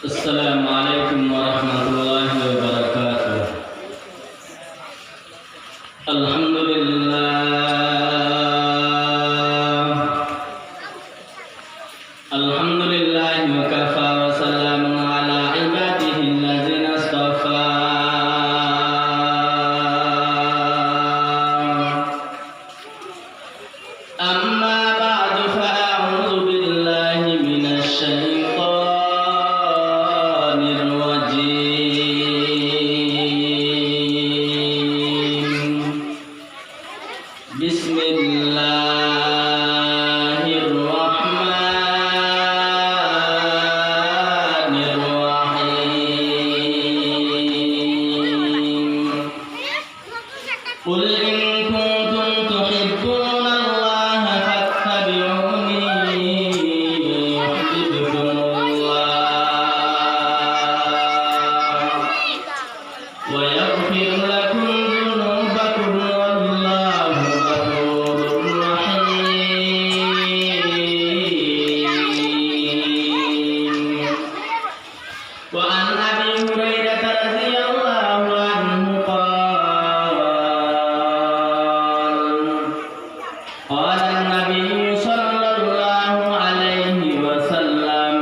السلام عليكم ورحمة الله وبركاته. الحمد لله وكفى وسلام على عباده الذين اصطفى. أما بعد فأعوذ بالله من الشيطان الرجيم. بسم الله الرحمن الرحيم. قل إن كنتم تحبون الله فاتبعوني يحببكم الله ويغفر لكم ذنوبكم والله غفور رحيم. وعن أبي هريرة رضي الله عنه قال النبي صلى الله عليه وسلم: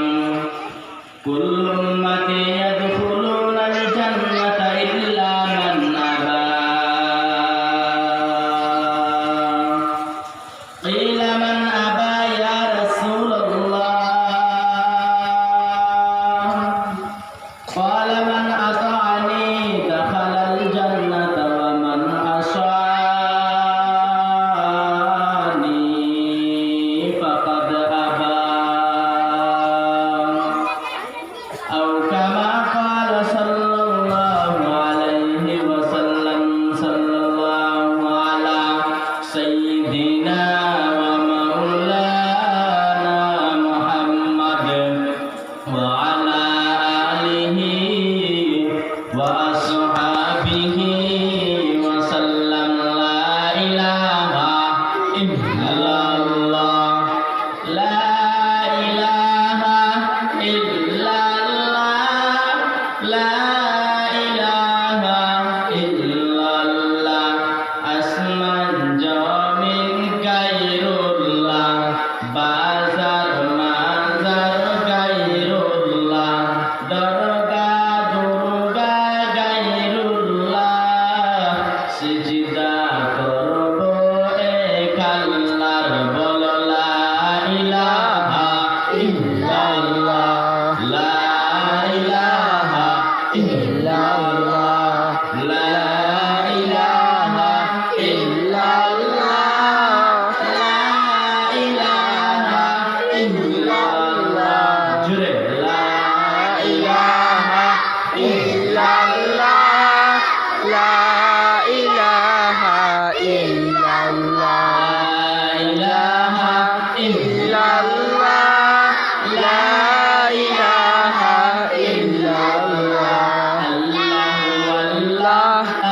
كل أمتي يدخلون الجنة إلا من أبى. قيل من أبى يا رسول الله؟ قال من أطاعني دخل الجنة ومن عصاني فقد أبى. أو كما قال صلى الله عليه وسلم. صلى الله على سيدنا ومولانا محمد وعلى آله وأصحابه وسلم. لا إله إلا الله. لا إله إلا الله. لا إله إلا الله. أسمى جامع غير الله. بازار مازار غير الله. درگا درگا غير الله. সিজদা করব এক আল্লাহর। বলো লা ইলাহা ইল্লাল্লাহ। লা ইলাহা ইল্লাল্লাহ। লা ইলাহা ইল্লাল্লাহ। লা ইলাহা ইল্লাল্লাহ। জুড়ে লা ইলাহা ইল্লাল্লাহ। লা ইলাহা ইল্লাল্লাহ। লা ইলাহা ইল্লাল্লাহ। লা ইলাহা ইল্লাল্লাহ।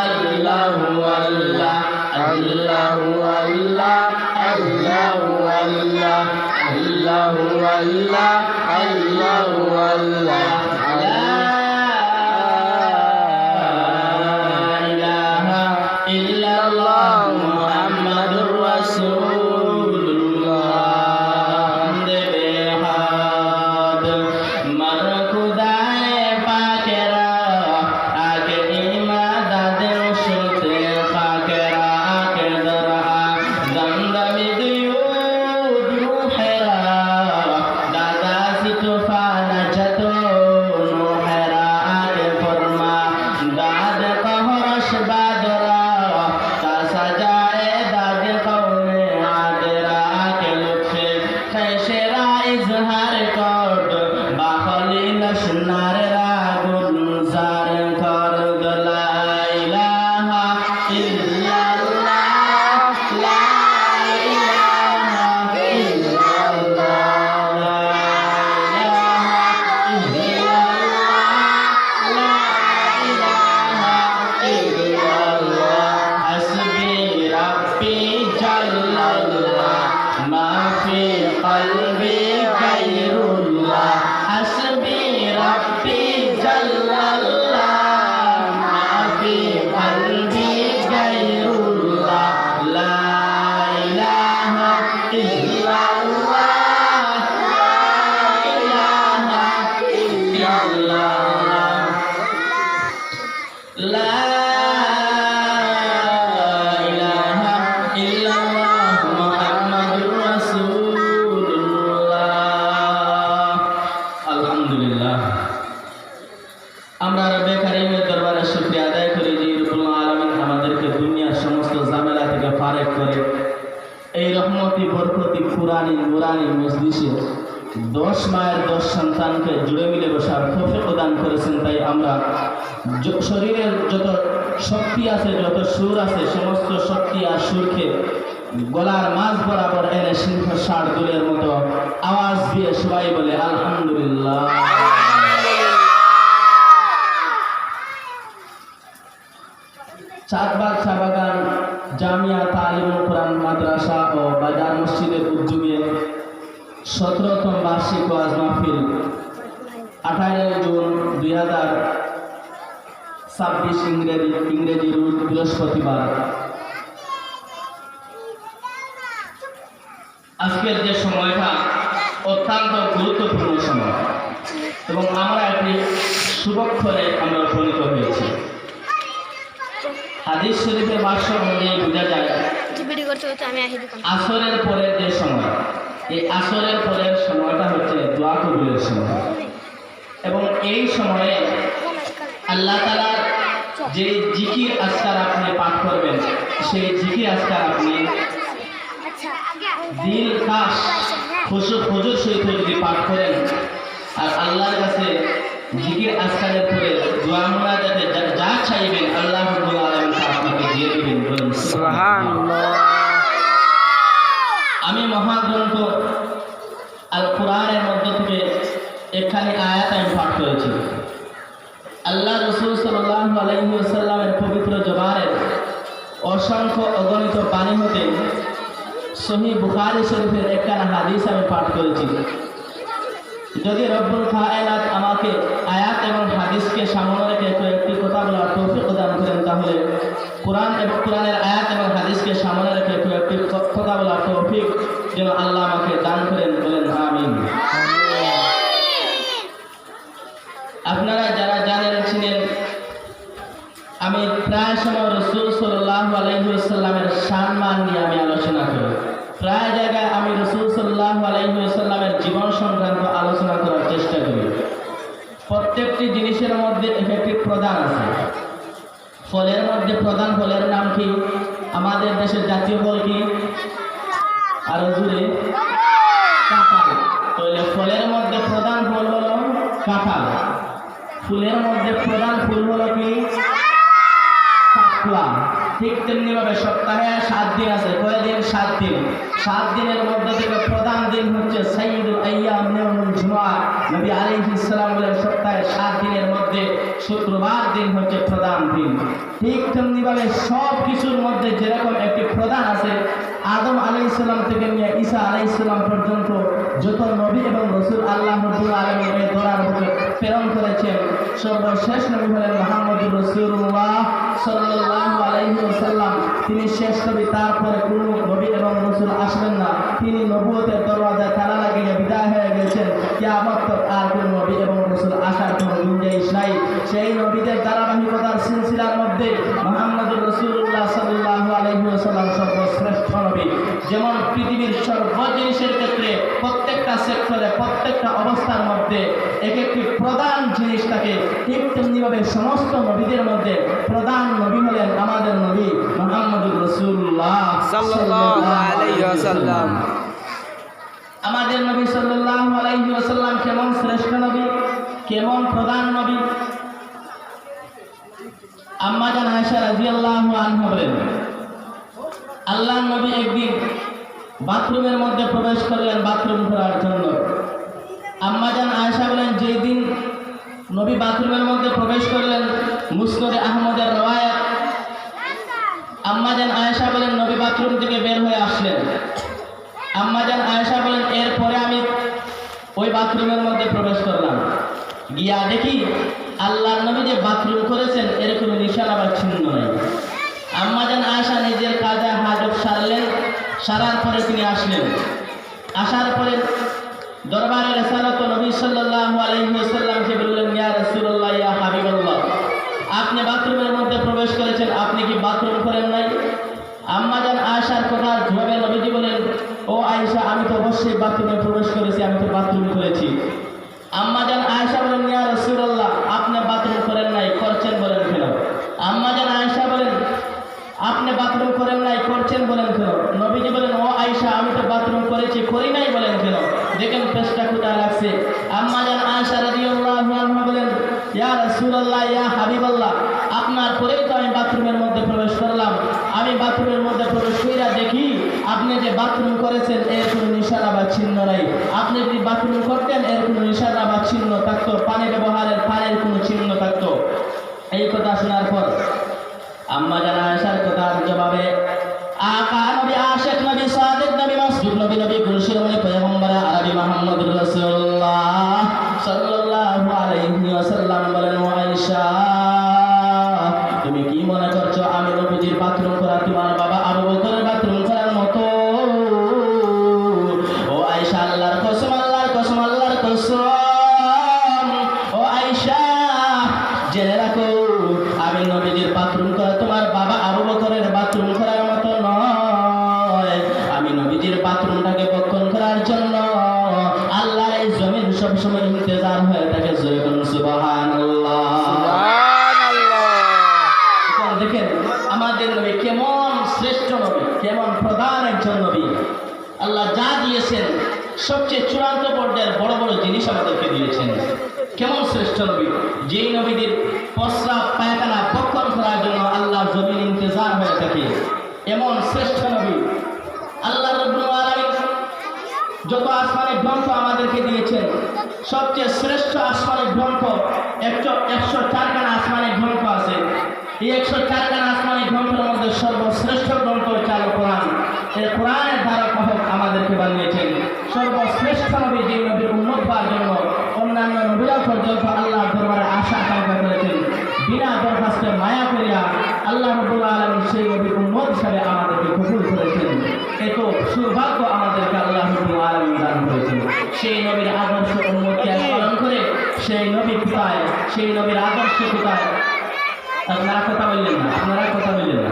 আল্লাহু আল্লাহ। আল্লাহু আল্লাহ। আল্লাহু আল্লাহ। আল্লাহু আল্লাহ। আল্লাহু আল্লাহ। লা ইলাহা ইল্লাল্লাহ মুহাম্মাদুর রাসূলুল্লাহ। বেহাদ মর খুদায়ে পাকেরা আগে ইমাদাদের শুতে পাকেরা আগে দরা দমদমি দিউদ রুহেরা দাদা সিতফানা জতো করে এই রহমতি বরকতি পুরানি নুরানি মজলিসে 10 মায়ের 10 সন্তানকে জুড়ে মিলে বসার তৌফিক প্রদান করেছেন। তাই আমরা শরীরের যত শক্তি আছে, যত সুর আছে, সমস্ত শক্তি আর সুরকে গলার মাঝ বরাবর এনে সিংহ ষাট দুলের মতো আওয়াজ দিয়ে সবাই বলে আলহামদুলিল্লাহ। চাঁদবাগ চা বাগান জামিয়া তালিমুল কোরআন মাদ্রাসা ও বাজার মসজিদের উদ্যোগে 17তম বার্ষিক ওয়াজ মাহফিল 18 জুন 2026 ইংরেজি রোজ বৃহস্পতিবার। আজকের যে সময়টা অত্যন্ত গুরুত্বপূর্ণ সময় এবং আমরা একটি শুভক্ষণে আমরা উপনীত হয়েছি। হাদিস শরীফের ভাষ্য অনুযায়ী বোঝা যায় আসরের পরের যে সময়, এই আসরের পরের সময়টা হচ্ছে দোয়া কবুলের সময় এবং এই সময়ে আল্লাহ তাআলার যে জিকির আজকার আপনি পাঠ করবেন, সেই জিকির আজকার আপনি দিল খাস খুজুর সহিত যদি পাঠ করেন আর আল্লাহর কাছে জিকির আজকারের পরে দোয়া মুনাজাতে যা চাইবেন আল্লাহ রাব্বুল আলামিন তা আপনাকে দিয়ে দিবেন। সুবহানাল্লাহ। আমি মহাগ্রন্থ আল কোরআনের মধ্য থেকে এখানে আয়াত আমি পাঠ করেছি। আল্লাহ রাসূল সাল্লাল্লাহু আলাইহি ওয়াসাল্লামের পবিত্র জবানের অসংখ্য অগণিত বাণী হতে সহিহ বুখারী শরীফের একখানা হাদিস আমি পাঠ করেছি। যদি রব্বুল কায়নাত আমাকে আয়াত এবং হাদিসকে সামনে রেখে কয়েকটি কথা বলার তৌফিক প্রদান করেন, তাহলে কোরআন এবং কোরআনের আয়াত এবং হাদিসকে সামনে রেখে কয়েকটি কথা বলার তৌফিক যেন আল্লাহ আমাকে দান করেন, বলেন আমিন। আপনারা যারা জানেন ছিলেন, আমি প্রায় সময় রাসূল সাল্লাল্লাহু আলাইহি ওয়াসাল্লামের সম্মান নিয়ে আমি আলোচনা করি। প্রায় জায়গায় আমি রাসূল সাল্লাল্লাহু আলাইহি ওয়াসাল্লামের জীবন সংক্রান্ত আলোচনা করার চেষ্টা করি। প্রত্যেকটি জিনিসের মধ্যে একটি প্রধান আছে। ফলের মধ্যে প্রধান ফলের নাম কি? আমাদের দেশের জাতীয় ফল কি? আরো জুড়ে কাঁঠাল। তাহলে ফলের মধ্যে প্রধান ফল হলো কাঁঠাল। ফুলের মধ্যে প্রধান ফুল হলো কি? শাপলা। ঠিক তেমনি ভাবে সপ্তাহে 7 দিন আছে। কয়দিন? 7 দিন। 7 দিনের মধ্যে থেকে প্রধান দিন হচ্ছে সাইয়্যিদুল আইয়াম ইয়াউমুল জুমআ। নবী আলাইহিস সালাম বলেন সপ্তাহে 7 দিনের মধ্যে শুক্রবার দিন হচ্ছে প্রধান দিন। ঠিক তেমনি ভাবে সব কিছুর মধ্যে যেরকম একটি প্রধান আছে, আদম আলাইহিস সালাম থেকে নিয়ে ঈসা আলাইহিস সালাম পর্যন্ত যত নবী এবং রাসূল আল্লাহ রাব্বুল আলামিন এই ধরার উপর প্রেরণ করেছেন, সর্বশেষ নবী হলেন মুহাম্মদুর রাসূলুল্লাহ সাল্লাল্লাহু আলাইহি ওয়াসাল্লাম। তিনি শেষ নবী, তারপরে কোনো নবী এবং রাসূল আসবেন না। তিনি নবুয়তের দরওয়াজায় তালা লাগিয়ে বিদায় হয়ে গেছেন। কিয়ামত তক আর কোনো নবী এবং রাসূল আসার কোনো গুঞ্জাইশ নাই। সেই নবীদের ধারাবাহিকতার সিলসিলার মধ্যে মুহাম্মদুর রাসূলুল্লাহ সাল্লাল্লাহু আলাইহি ওয়াসাল্লাম সর্বশ্রেষ্ঠ নবী। যেমন পৃথিবীর সর্ব জিনিসের ক্ষেত্রে প্রত্যেকটা সেক্টরে প্রত্যেকটা অবস্থার মধ্যে এক একটি প্রধান জিনিস থাকে, ঠিক তেমনিভাবে সমস্ত নবীদের মধ্যে প্রধান নবী হলেন আমাদের নবী মুহাম্মদুর রাসূলুল্লাহ সাল্লাল্লাহু আলাইহি ওয়াসাল্লাম। আমাদের নবী সাল্লাল্লাহু আলাইহি ওয়াসাল্লাম কেমন শ্রেষ্ঠ নবী, কেমন প্রধান নবী। আম্মা জান আয়েশা রাদিয়াল্লাহু আনহা বলেন, আল্লাহর নবী একদিন বাথরুমের মধ্যে প্রবেশ করলেন বাথরুম করার জন্য। আম্মা জান আয়েশা বলেন, যেই দিন নবী বাথরুমের মধ্যে প্রবেশ করলেন, মুসনদে আহমদের রওয়ায়াত, আম্মা জান আয়েশা বলেন নবী বাথরুম থেকে বের হয়ে আসলেন। আম্মা জান আয়েশা বলেন, এরপরে আমি ওই বাথরুমের মধ্যে প্রবেশ করলাম, গিয়া দেখি আল্লাহর নবী যে বাথরুম করেছেন এর কোনো নিশানা বা চিহ্ন নেই। আম্মা জান আয়েশা নিজের কাজে হাজত সারলেন। সারার পরে তিনি আসলেন। আসার পরে দরবারে রিসালাত নবী সাল্লাল্লাহু আলাইহি ওয়াসাল্লামকে বললেন, ইয়া রাসূলুল্লাহ, ইয়া হাবিবাল্লাহ, আপনি বাথরুমের মধ্যে প্রবেশ করেছেন, আপনি কি বাথরুম করেন নাই? আম্মা জান আয়েশার কথার জবাবে নবীজি বলেন, ও আয়েশা, আমি তো অবশ্যই বাথরুমে প্রবেশ করেছি, আমি তো বাথরুম করেছি। আম্মা জান আয়েশা বলেন, ইয়া রাসূলুল্লাহ, আপনি বাথরুম করেন নাই, করছেন বলেন কেন? আম্মা জান আয়েশা বলেন, আপনি বাথরুম করেন নাই, করছেন বলেন কেন? নবীজি বলেন, ও আয়েশা, আমি তো বাথরুম করেছি, করি নাই বলেন কেন? দেখেন পেশটা কোথায় লাগছে। আম্মা জান আয়েশা রাদিয়াল্লাহু আনহা বলেন, ইয়া রাসূলুল্লাহ, ইয়া হাবিবাল্লাহ, আপনার পরেই তো আমি বাথরুমের মধ্যে প্রবেশ করলাম। আমি বাথরুমের মধ্যে প্রবেশ কইরা দেখি আপনি যে বাথরুম করেছেন এর কোনো নিশানা বা চিহ্ন নাই। আপনি যদি বাথরুম করতেন এর কোনো নিশানা বা চিহ্ন থাকতো, পানি ব্যবহারের পানির কোনো চিহ্ন থাকতো। এই কথা শোনার পর আম্মা জান আয়েশার কথার জবাবে আকা নবী, আশিক নবী, সাদিক নবী, মাসদুক নবী, নবী কুরশির মানে পয়গম্বর আরবি মুহাম্মদুর রাসূলুল্লাহ সাল্লাল্লাহু আলাইহি ওয়াসাল্লাম বলেন, ও আয়েশা, তুমি কি মনে করছো আমি নবীজির বাথরুম করা তোমার বাবা আবু বকরের বাথরুম করার মতো? ও আয়েশা, আল্লাহর কসম, আল্লাহর কসম, আল্লাহর কসম, ও আয়েশা, জেনে রাখো আমি নবীজির বাথরুম করা তোমার বাবা আবু বকরের বাথরুম করার মতো নয়। আমি নবীজির বাথরুমটাকে বক্ষণ করার জন্য আল্লাহর এই জমিন সবসময় ইন্তজার হয়ে থাকে। জয় করুন সুবহানাল্লাহ। এখন দেখেন আমাদের নবী কেমন শ্রেষ্ঠ নবী, কেমন প্রধান একজন নবী। আল্লাহ যা দিয়েছেন সবচেয়ে চূড়ান্ত পর্যায়ের বড় বড় জিনিস আমাদেরকে দিয়েছেন। কেমন শ্রেষ্ঠ নবী, যেই নবীদের প্রস্রাব পায়খানা বক্ষণ করার জন্য আল্লাহর জমিন ইন্তজার হয়ে থাকে, এমন শ্রেষ্ঠ নবী। আল্লাহ রাব্বুল আলামিন যত আসমানি গ্রন্থ আমাদেরকে দিয়েছেন, সবচেয়ে শ্রেষ্ঠ আসমানি গ্রন্থ 104খানা আসমানি গ্রন্থ আছে। এই 104খানা আসমানি গ্রন্থের মধ্যে সর্বশ্রেষ্ঠ গ্রন্থ হচ্ছে আল কোরআন। এই কোরআনের ধারক বাহক আমাদেরকে বানিয়েছেন। সর্বশ্রেষ্ঠ নবী, যে নবীর উম্মত হওয়ার জন্য অন্যান্য নবীরা পর্যন্ত আল্লাহর দরবারে আশা আকাঙ্ক্ষা করেছেন, বিনা দরখাস্তে মায়া করিয়া আল্লাহ রাব্বুল আলামিন সেই নবীর উম্মত হিসাবে আমাদেরকে কবুল করেছেন। এত সৌভাগ্য আমাদেরকে আল্লাহ রাব্বুল আলামিন দান করেছেন। সেই নবীর আদর্শ উম্মতকে পালন করে সেই নবী কোথায়, সেই নবীর আদর্শ কোথায়? আপনারা কথা বললেন না, আপনারা কথা বললেন না।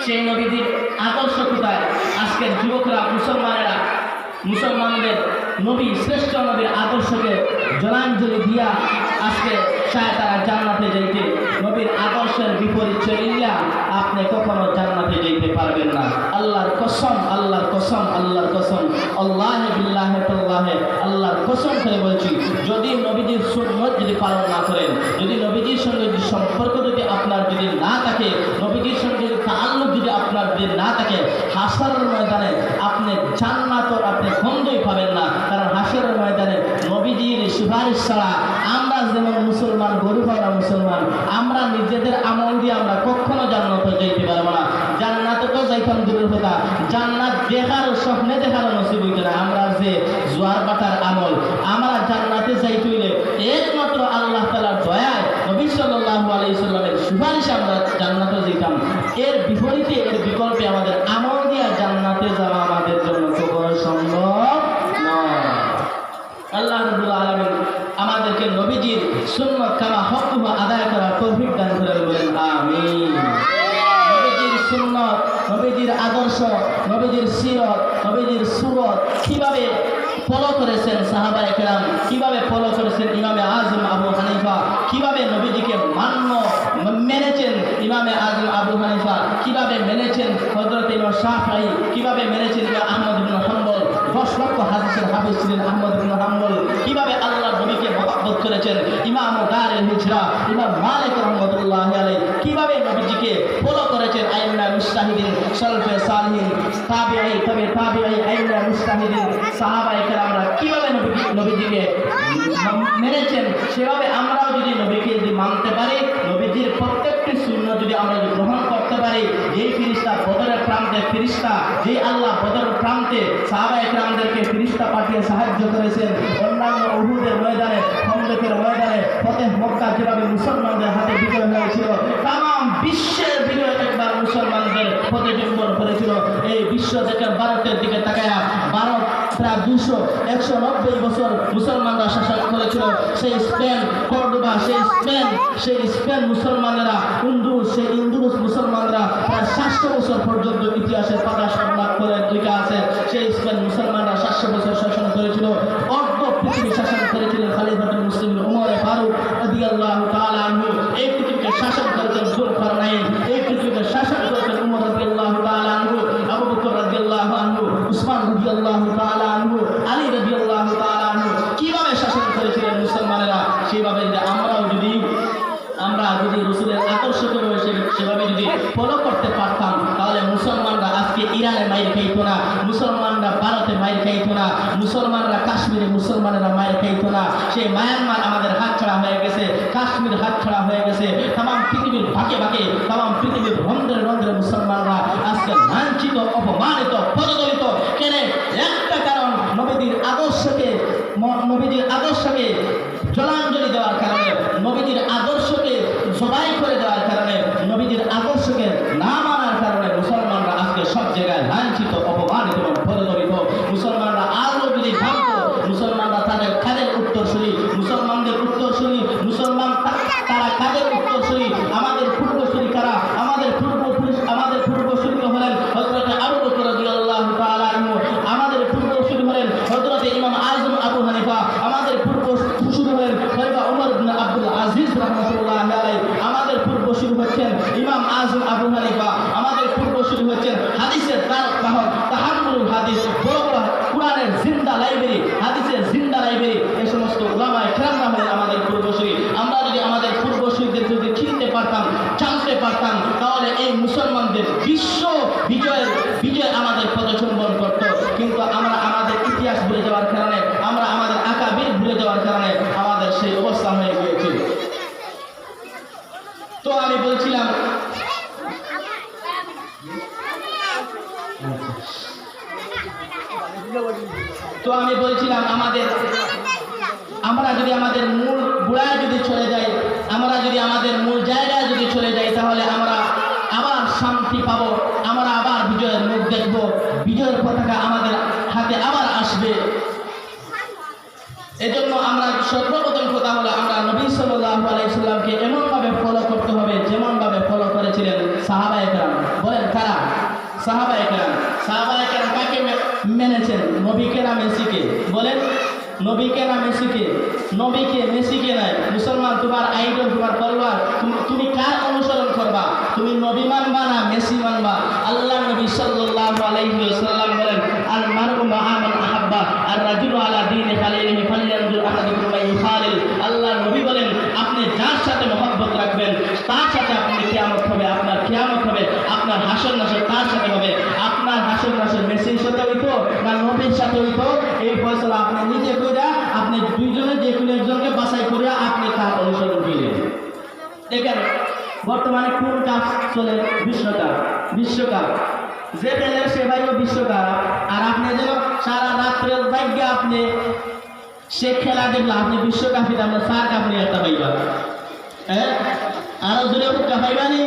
সেই নবীদের আদর্শ কোথায়? আজকের যুবকরা, মুসলমানেরা, মুসলমানদের নবী, শ্রেষ্ঠ নবীর আদর্শকে জলাঞ্জলি দিয়া আজকে চায় তারা জান্নাতে যাইতে। নবীর আদর্শের বিপরীত চলিয়া আপনি কখনো জান্নাতে যাইতে পারবেন না। আল্লাহর কসম, আল্লাহর কসম, আল্লাহর কসম, আল্লাহে বিল্লাহে তাল্লাহে, আল্লাহর কসম করে বলছি, যদি নবীজির সুন্নাত যদি পালন না করেন, যদি নবীজির সঙ্গে যদি সম্পর্ক যদি আপনার যদি না থাকে, নবীজির সঙ্গে যদি তাআল্লুক যদি আপনার যদি না থাকে, হাসরের ময়দানে আপনি জান্নাত আপনি গন্ধই পাবেন না। কারণ হাসরের ময়দানে নবীজির সুপারিশ ছাড়া আমরা যেমন মুসলমান, গরিবরা মুসলমান, আমরা নিজেদের আমল দিয়ে আমরা কখনো জান্নাতে যাইতে পারবো না। জান্নাতে তো যাইতাম দূরের কথা, জান্নাত দেখার স্বপ্নে দেখার নসিব হইতে না। আমরা যে জোয়ার বাটার আমল, আমরা জান্নাতে যাইতে হইলে একমাত্র আল্লাহ তাআলার দয়ায়, নবী সাল্লাল্লাহু আলাইহি সাল্লামের সুপারিশে আমরা জান্নাতে যেতাম। এর বিপরীতে, এর বিকল্পে আমাদের আমল দিয়ে জান্নাতে যাওয়া আমাদের জন্য কখনো সম্ভব নয়। আল্লাহ রাব্বুল আলামিন আমাদেরকে নবীজির সুন্নাত কামা হকহু আদায় করার তৌফিক দান করেন, বলেন আমিন। নবীজির সুন্নাত, নবীজির আদর্শ, নবীজির সিরত, নবীজির সুরত কিভাবে ফলো করেছেন সাহাবায়ে কেরাম, কিভাবে ফলো করেছেন ইমামে আযম আবু হানিফা, কিভাবে নবীজিকে মেনেছেন ইমামে আযম আবু হানিফা, কিভাবে মেনেছেন হযরত ইমাম শাফঈ, কিভাবে মেনেছেন ইমাম আহমদ ইবনে হাম্বল, 10 লক্ষ হাদিসের হাফেজ ছিলেন আহমদ ইবনে হাম্বল, কিভাবে আল্লাহর নবীকে মহব্বত করেছেন ইমাম দারুল হিজরা ইমাম মালিক রাহমাতুল্লাহি আলাইহি, কিভাবে নবীজিকে ফলো করেছেন আইম্মা মুজতাহিদিন, সালফে সালিহিন, তাবিঈ, তবে তাবিঈ, আইম্মা মুজতাহিদিন, সাহাবায়ে কেরামরা কিভাবে নবীজিকে মেনেছেন, সেভাবে আমরাও যদি নবীকে যদি মানতে পারি, নবীজির প্রত্যেকটি সুন্নাত যদি আমরা গ্রহণ করতে পারি, যেই ফেরেশতা বদরের প্রান্তে ফেরেশতা, যেই আল্লাহ বদরের প্রান্তে সাহাবায়ে কেরামদেরকে ফেরেশতা পাঠিয়ে সাহায্য করেছেন, অন্যান্য উহুদের ময়দানে, খন্দকের ময়দানে, ফতেহ মক্কা যেভাবে মুসলমানদের হাতে বিজয় হয়েছিল, তাম বিশ্বের বিজয় একবার মুসলমানদের প্রতিজীবন করেছিল। এই বিশ্ব থেকে ভারতের দিকে তাকায়া, ভারত প্রায় 190 বছর মুসলমানরা শাসন করেছিল। সেই স্পেন, কর্ডোবা, সেই স্পেন মুসলমানেরা, সেই ইন্দুরুস মুসলমানরা প্রায় 700 বছর পর্যন্ত ইতিহাসের পাতা সংলাপ করে লেখা আছে। সেই স্পেন মুসলমানরা 700 বছর শাসন করেছিল। অর্ধ পৃথিবী শাসন করেছিলেন খলিফাতুল মুসলিমিন উমর ফারুক রাদিয়াল্লাহু তাআলা আনহু। এই পৃথিবীকে শাসন করেছেন জুলকারনাইন, এই পৃথিবীকে শাসন রাদিয়াল্লাহু তাআলা আনহু, আলী রাদিয়াল্লাহু তাআলা আনহু কিভাবে শাসন করেছিলেন মুসলমানেরা, সেভাবে যদি আমরা যদি রসুলের আদর্শকে সেভাবে যদি ফলো করতে পারতাম, তাহলে মুসলমানরা আজকে ইরানে মাইর খাইতো না, মুসলমানরা ভারতে মাইর খাইতো না, মুসলমানরা কাশ্মীরে মুসলমানেরা মাইর খাইতো না। সেই মায়ানমার আমাদের হাতছাড়া হয়ে গেছে, কাশ্মীর হাতছাড়া হয়ে গেছে, তাম পৃথিবীর ভাগে ভাগে, তাম পৃথিবীর রন্ধ্রে রন্ধ্রে মুসলমানরা আজকে লাঞ্ছিত, অপমানিত, পদদলিত। কেন? একটা কারণ, নবীজির আদর্শকে জলাঞ্জলি দেওয়ার কারণে, নবীজির আদর্শকে জবাই করে দেওয়ার কারণে, নবীজির আদর্শকে না মানার কারণে মুসলমানরা আজকে সব জায়গায় লাঞ্ছিত, অপমানিত এবং পদদলিত। মুসলমানরা আরও যদি ভাবত, মুসলমানরা তাদের কাদের উত্তরসূরি, মুসলমানদের উত্তরসূরি, মুসলমান তারা কাদের উত্তরসূরি, আমাদের পূর্বসূরি কারা? আমাদের পূর্বসূরি হলেন হযরত আবু বকর রাদিয়াল্লাহু তাআলা আনহু, আমাদের পূর্বসূরি হলেন হযরত ইমাম আযম আবু হানিফা, আমাদের পূর্বসূরি হলেন খলিফা ওমর ইবনে আব্দুল আজিজ রাহমাতুল্লাহি আলাইহি, আমাদের পূর্বসূরি হচ্ছেন ইমাম আযম আবু হানিফা, আমাদের পূর্বসূরি হচ্ছেন হাদিসের বাহক তাহাম্মুল হাদিস, বড় বড় কোরআনের জিন্দা লাইব্রেরি, হাদিসের জিন্দা লাইব্রেরি, এই সমস্ত উলামায়ে কেরামরা হলেন আমাদের পূর্বসূরি। আমরা যদি আমাদের পূর্বসূরিদের যদি চিনতে পারতাম, জানতে পারতাম, তাহলে এই মুসলমানদের বিশ্ব বিজয় আমাদের পদচুম্বন করত। কিন্তু আমরা আমাদের ইতিহাস ভুলে যাওয়ার কারণে, আমরা আমাদের আকাবির ভুলে যাওয়ার কারণে আমাদের সেই অবস্থা হয়ে গিয়েছে। তো আমি বলছিলাম আমরা যদি আমাদের মূল গোড়ায় যদি চলে যাই, আমরা যদি আমাদের মূল জায়গায় যদি চলে যাই, তাহলে আমরা আবার শান্তি পাবো, আমরা আবার বিজয়ের মুখ দেখব, বিজয়ের পতাকা আমাদের হাতে আবার আসবে। এজন্য আমরা সর্বপ্রথম কথা হলো, আমরা নবী সাল্লাল্লাহু আলাইহি সাল্লামকে এমনভাবে ফলো করতে হবে যেমনভাবে ফলো করেছিলেন সাহাবায়ে কেরাম। বলেন কারা? সাহাবায়ে কেরাম। সাহাবায়ে কেরাম কাকে মেনেছেন? নবীকে না মেসিকে? বলেন নবীকে না মেসিকে? নবীকে, মেসিকে নাই। মুসলমান তোমার আইডল, তোমার তলোয়ার, তুমি কার অনুসরণ করবা? তুমি নবী মানবা না মেসি মানবা? আল্লাহ নবী সাল্লাল্লাহু আলাইহি ওয়াসাল্লাম বলেন, আল মারউ মা'a মান আহাব্বা, আর রাজুলু আলা দীনি খালিলিহি ফালইয়ানজুর আহাদুকুম মান ইউখালিল। আল্লাহ নবী বলেন, আপনি যার সাথে মহব্বত রাখবেন তার সাথে আপনি কিয়ামত হবে, আপনার কিয়ামত হবে, আপনার হাসর নাসর তার সাথে হবে। আপনার হাসর নাসর মেসির সাথে হইতো না নবীর সাথে হইতো, এই ফয়সালা আপনি নিজে কইরা, আপনি দুইজনে যে কোনো একজনকে বাছাই করে আপনি তার অনুসরণ করলেন। দেখেন বর্তমানে কোন কাজ চলে? বিশ্বকাপ। যে খেলেন সে ভাইও বিশ্বকাপ। আর আপনি যেন সারা রাত্রের ভাগ্য আপনি সে খেলা দেখলে আপনি বিশ্বকাপে আপনার চার কাপ নিয়ে একটা পাইবা, হ্যাঁ, আরো জোরে পাইবানি।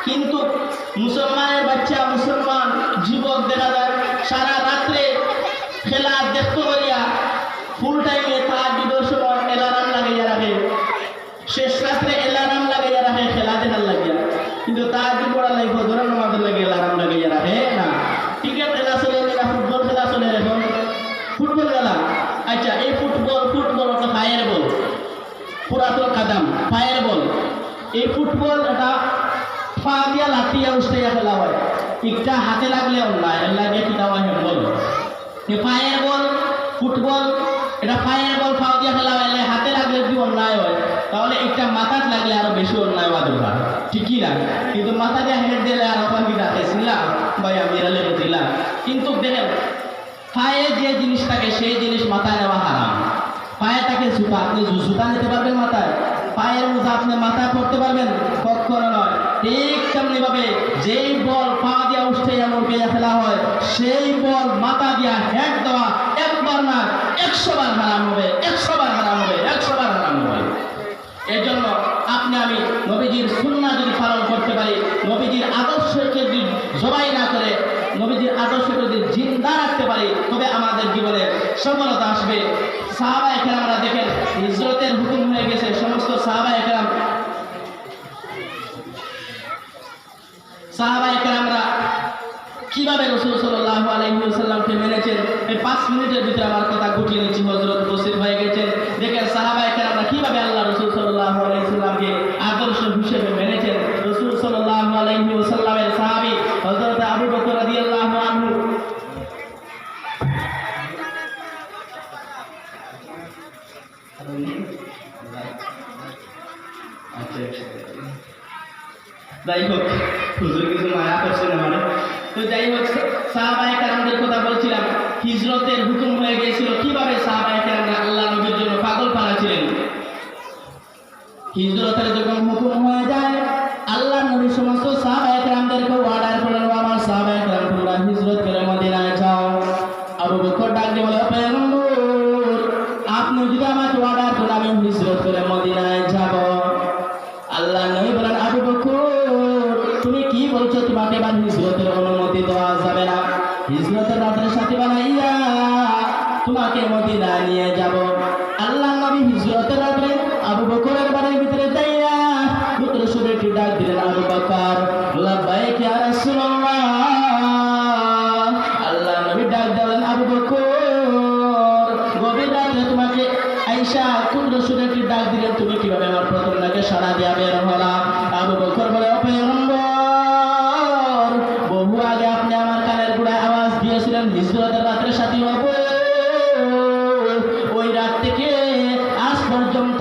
কিন্তু মুসলমানের বাচ্চা, মুসলমান যুবক দেখা যায় সারা রাত্রে খেলা দেখতে করিয়া ফুল টাইমে তার বিদর সময় অ্যালার্ম লাগাইয়া রাখে, শেষ রাত্রে অ্যালার্ম লাগাইয়া রাখে খেলা দেখার লাগিয়া। কিন্তু তার যে পড়া লাগবে ধরেন আমাদের লাগে অ্যালার্ম লাগাইয়া রাখে না। ক্রিকেট খেলা চলে না, ফুটবল খেলা চলে, এখন ফুটবল খেলা। আচ্ছা, এই ফুটবল একটা ফায়ার বল, পুরাতন কাদাম ফায়ার বল। এই ফুটবল এটা পা দিয়া লাঠিয়া উষ্টাইয়া খেলা হয়, একটা হাতে লাগলে অন্যায়, লাগে কি দেওয়া বল। এই ফায়ার বল, ফুটবল, এটা ফায়ার বল পা দিয়া খেলা হয়, হাতে লাগলে যদি অন্যায় হয়, তাহলে একটা মাথাত লাগলে আরো বেশি অন্যায় হওয়া দরকার, ঠিকই না? কিন্তু মাথা দিয়ে হেঁটে দিলে আরো পাখি ডাকেছিলাম ভাই, আমি এরা লেগে দিলাম। কিন্তু দেখেন পায়ে যে জিনিস থাকে সেই জিনিস মাথায় নেওয়া হারাম। পায়ে থাকে জুতা, আপনি জুতা নিতে পারবেন মাথায়? পায়ের মধ্যে আপনি মাথায় পড়তে পারবেন? কখনো নয়। ঠিক তেমনি ভাবে যেই বল পা দিয়া উঠে এমন খেলা হয়, সেই বল মাথা দিয়া হেড দেওয়া একবার না 100 বার হারাম হবে, 100 বার হারাম হবে, 100 বার হারাম হবে। এর জন্য আপনি আমি নবীজির সুন্নাহ যদি পালন করতে পারি, নবীজির আদর্শকে যদি জবাই না করে, নবীজির আদর্শকে যদি জিন্দা রাখতে পারি, তবে আমাদের জীবনে সফলতা আসবে। সাহাবায়ে কেরামরা দেখেন হিজরতের হুকুম হয়ে গেছে, সমস্ত সাহাবায়ে কেরামরা কিভাবে রাসূল সাল্লাল্লাহু আলাইহি ওয়াসাল্লামকে মেনেছেন, এই 5 মিনিটের ভিতরে আমার কথা গুটিয়ে নিচ্ছি, হযরত উপস্থিত হয়ে গেছেন। দেখেন সাহাবায়ে কেরামরা কিভাবে আল্লাহ রাসূল সাল্লাল্লাহু আলাইহি ওয়াসাল্লামকে আদর্শ হিসেবে মেনেছেন। রাসূল সাল্লাল্লাহু আলাইহি ওয়াসাল্লামের সাহাবী হযরত আবু বকর রাদিয়াল্লাহু আনহু যাই হোক, হুজুর কিছু মায়া করছে না মানে। তো যাই হোক, সাহাবায়ে কেরামদের কথা বলছিলাম, হিজরতের হুকুম হয়ে গিয়েছিল। কিভাবে সাহাবায়ে কেরামরা আল্লাহ নবীর জন্য পাগল পারা ছিলেন। হিজরতের যখন হুকুম হয়ে যায়, আল্লাহ নবী সমস্ত সাহাবায়ে কেরামদেরকে অর্ডার করলেন, আমার সাহাবায়ে কেরাম তোমরা হিজরত করে মদিনায় যাও। আবু বকর ডাক দিয়ে বলে, পয়গম্বর আপনি যদি আমাকে অর্ডার করেন আমি হিজরত করে মদিনায় যাব। আল্লাহ নবী বলেন, আবু বকর তুমি কি বলছো, তোমাকে এবার হিজরতের অনুমতি দেওয়া যাবে না। হিজরতের রাতের সাথী বানাইয়া তোমাকে মদিনায় নিয়ে যাব। আল্লাহ নবী হিজরতের রাতে আবু বকরের বাড়ির ভিতরে যাইয়া পুত্র সুরে একটি ডাক দিলেন, আবু বকর লাব্বাইক ইয়া রাসূলুল্লাহ। আল্লাহ নবী ডাক দিলেন, আবু বকর গভীর রাতে তোমাকে আয়েশা পুত্র সুরে একটি ডাক দিলেন, তুমি কিভাবে আমার প্রথম ডাকে সাড়া দিয়া বের হলা। আবু বকর বলে, ও পয়গম্বর বহু আগে আপনি আমার কানের গোড়ায় আওয়াজ দিয়েছিলেন হিজরতের রাতের সাথী হবো। ওই রাত থেকে আজ পর্যন্ত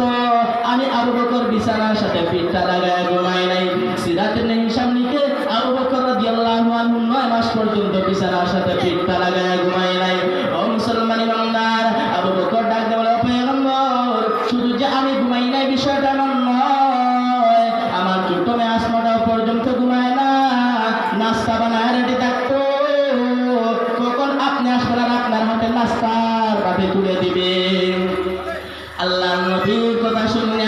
আমি আবু বকর বিছানার সাথে পিঠটা লাগায় ঘুমাই নাই। সিরাতের হিসাব নিকে আবু বকর রাদিয়াল্লাহু আনহু 9 মাস পর্যন্ত বিছানার সাথে পিঠটা লাগায় ঘুমাই নাই। ও মুসলমান ইমানদার, আবু বকর ডাক দিয়ে বলে, পয়গম্বর শুধু যে আমি ঘুমাই নাই বিষয়টা নয়, আমার ছোট্ট মেয়ে আসমাটাও পর্যন্ত ঘুমায় না, নাস্তা বানায় রেডি থাকতো, কখন আপনি আসবেন আর আপনার হাতে নাস্তার পাতে তুলে দিবে। আল্লাহ নবীর কথা শুনে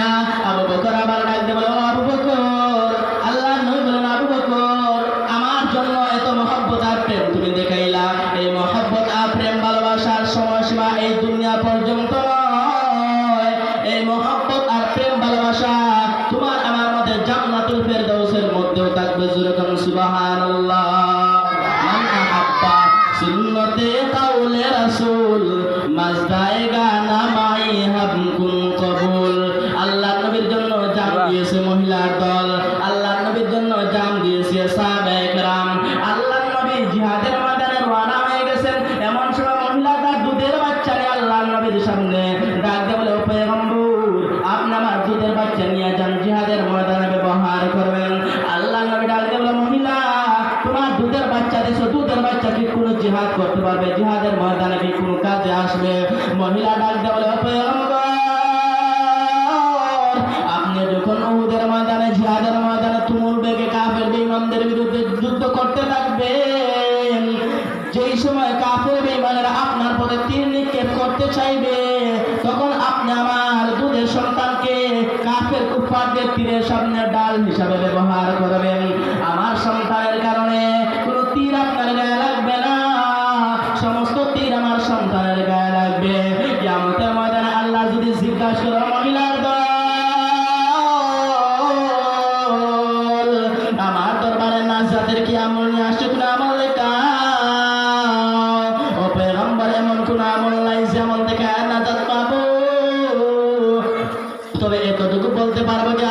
আবু বকর আবার ডাক দিয়ে বলে, আবু বকর আল্লাহ নবী বলেন, আবু বকর আমার জন্য এত মহব্বত আর প্রেম তুমি দেখাইলা, এই মহব্বত আর প্রেম ভালোবাসার সময়সীমা এই দুনিয়া পর্যন্ত নয়। এই মহব্বত আর প্রেম ভালোবাসা তোমার আমার মধ্যে জান্নাতুল ফেরদাউসের মধ্যেও থাকবে। যেরকম সুবহানাল্লাহ। মান আহাব্বা সুন্নতে কাউলে রাসূল মাজদায়ে গানা মাই হাবকুন কবুল। আল্লাহ নবীর জন্য জান দিয়েছে মহিলার দল, আল্লাহ নবীর জন্য জান দিয়েছে সাহাবায়ে কেরাম। আল্লাহ নবী জিহাদের ময়দানে রওনা হয়ে গেছেন, এমন সময় মহিলাটা দুধের বাচ্চা নিয়ে আল্লাহ নবীর সামনে ডাক দিয়ে বলে, ও পয়গম্বর আপনি আমার দুধের বাচ্চা নিয়ে যান, জিহাদের ময়দানে ব্যবহার করবেন। আল্লাহ নবী ডাক দিয়ে বলে, মহিলা তোমার দুধের বাচ্চা দিয়েছো, দুধের বাচ্চা কি কোনো জিহাদ করতে পারবে, জিহাদের ময়দানে কি কোনো কাজে আসবে? মহিলা ডাক দিয়ে বলে, ও পয়গম্বর আপনি যখন উহুদের ময়দানে জিহাদের ময়দানে তুমুল বেগে কাফের বেঈমানদের বিরুদ্ধে যুদ্ধ করতে থাকবেন, যেই সময় কাফের বেঈমানেরা আপনার পথে তীর নিক্ষেপ করতে চাইবে, তখন আপনি আমার দুধের সন্তানকে কাফের কুফফারদের তীরের সামনে ডাল হিসাবে ব্যবহার করবেন। আমার সন্তানের কারণে কোনো তীর আপনার গায়ে লাগবে না, সমস্ত তীর আমার সন্তানের গায়ে লাগবে। কিয়ামতের ময়দানে আল্লাহ যদি জিজ্ঞাসা করে, মহিলার দল আমার দরবারে নাজাতের কি আমল নিয়ে আসছে, কোন আমল লেখা? ও পয়গম্বর এমন কোন আমল নাই যে আমল থেকে নাজাত পাবো, তবে এতটুকু বলতে পারবো যে